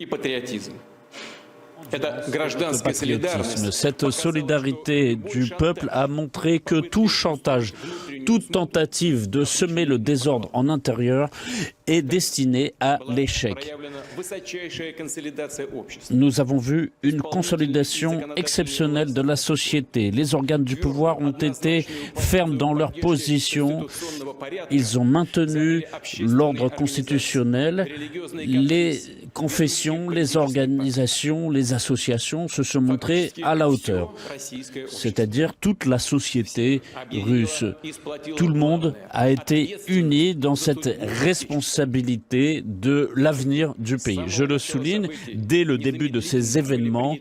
Le patriotisme, cette solidarité du peuple a montré que tout chantage, toute tentative de semer le désordre en intérieur est destinée à l'échec. Nous avons vu une consolidation exceptionnelle de la société. Les organes du pouvoir ont été fermes dans leur position. Ils ont maintenu l'ordre constitutionnel. Les confessions, les organisations, les associations se sont montrées à la hauteur, c'est-à-dire toute la société russe. Tout le monde a été uni dans cette responsabilité de l'avenir du pays. Je le souligne, dès le début de ces événements,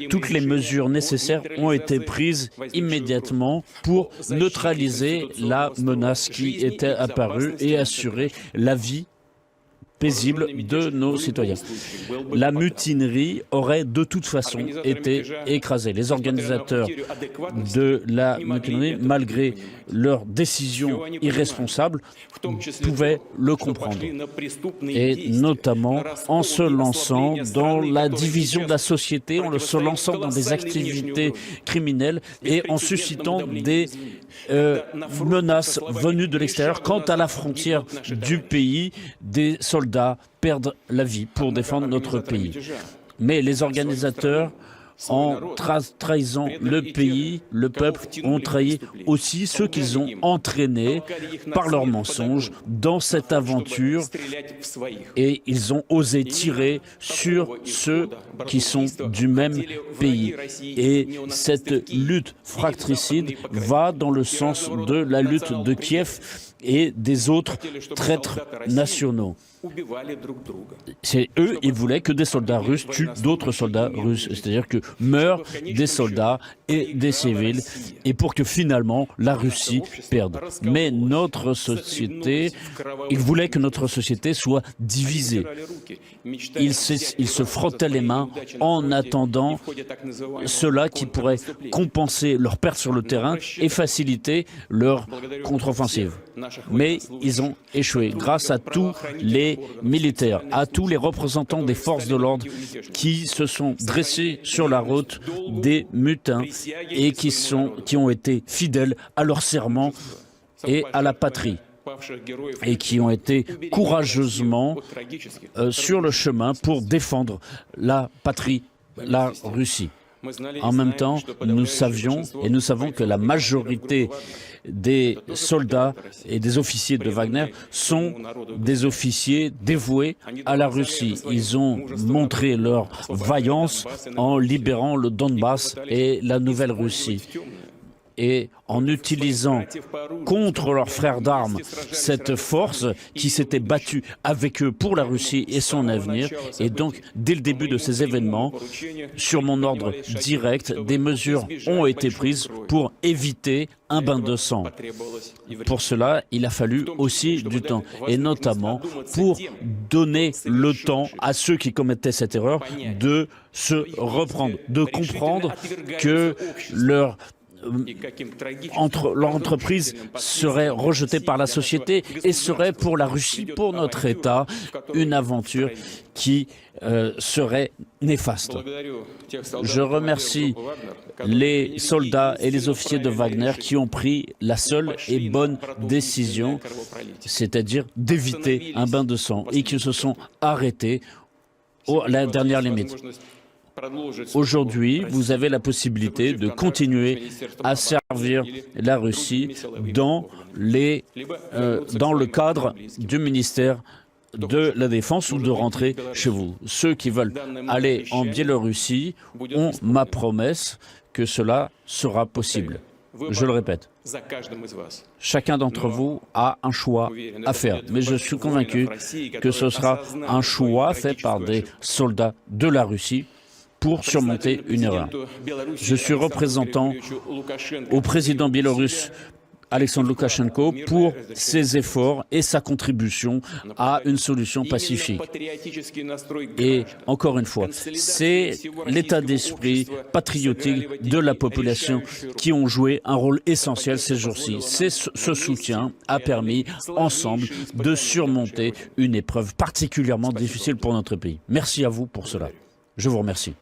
toutes les mesures nécessaires ont été prises immédiatement pour neutraliser la menace qui était apparue et assurer la vie paisible de nos citoyens. La mutinerie aurait de toute façon été écrasée. Les organisateurs de la mutinerie, malgré leurs décisions irresponsables, pouvaient le comprendre. Et notamment en se lançant dans la division de la société, en se lançant dans des activités criminelles et en suscitant des menaces venues de l'extérieur. Quant à la frontière du pays, des soldats perdent la vie pour défendre notre pays. Mais les organisateurs, en trahissant le pays, le peuple, ont trahi aussi ceux qu'ils ont entraînés par leurs mensonges dans cette aventure et ils ont osé tirer sur ceux qui sont du même pays. Et cette lutte fratricide va dans le sens de la lutte de Kiev et des autres traîtres nationaux. C'est eux, ils voulaient que des soldats russes tuent d'autres soldats russes, c'est-à-dire que meurent des soldats et des civils, et pour que finalement la Russie perde. Mais notre société, ils voulaient que notre société soit divisée. Ils se frottaient les mains en attendant cela qui pourrait compenser leur perte sur le terrain et faciliter leur contre-offensive. Mais ils ont échoué grâce à tous les militaires, à tous les représentants des forces de l'ordre qui se sont dressés sur la route des mutins et qui ont été fidèles à leur serment et à la patrie et qui ont été courageusement sur le chemin pour défendre la patrie, la Russie. En même temps, nous savions et nous savons que la majorité des soldats et des officiers de Wagner sont des officiers dévoués à la Russie. Ils ont montré leur vaillance en libérant le Donbass et la Nouvelle-Russie. Et en utilisant contre leurs frères d'armes cette force qui s'était battue avec eux pour la Russie et son avenir. Et donc, dès le début de ces événements, sur mon ordre direct, des mesures ont été prises pour éviter un bain de sang. Pour cela, il a fallu aussi du temps, et notamment pour donner le temps à ceux qui commettaient cette erreur de se reprendre, de comprendre que leur entreprise serait rejetée par la société et serait pour la Russie, pour notre État, une aventure qui serait néfaste. Je remercie les soldats et les officiers de Wagner qui ont pris la seule et bonne décision, c'est-à-dire d'éviter un bain de sang et qui se sont arrêtés à la dernière limite. Aujourd'hui, vous avez la possibilité de continuer à servir la Russie dans le cadre du ministère de la Défense ou de rentrer chez vous. Ceux qui veulent aller en Biélorussie ont ma promesse que cela sera possible. Je le répète. Chacun d'entre vous a un choix à faire, mais je suis convaincu que ce sera un choix fait par des soldats de la Russie pour surmonter une erreur. Je suis représentant au président biélorusse Alexandre Loukachenko pour ses efforts et sa contribution à une solution pacifique. Et encore une fois, c'est l'état d'esprit patriotique de la population qui ont joué un rôle essentiel ces jours-ci. Ce soutien a permis ensemble de surmonter une épreuve particulièrement difficile pour notre pays. Merci à vous pour cela. Je vous remercie.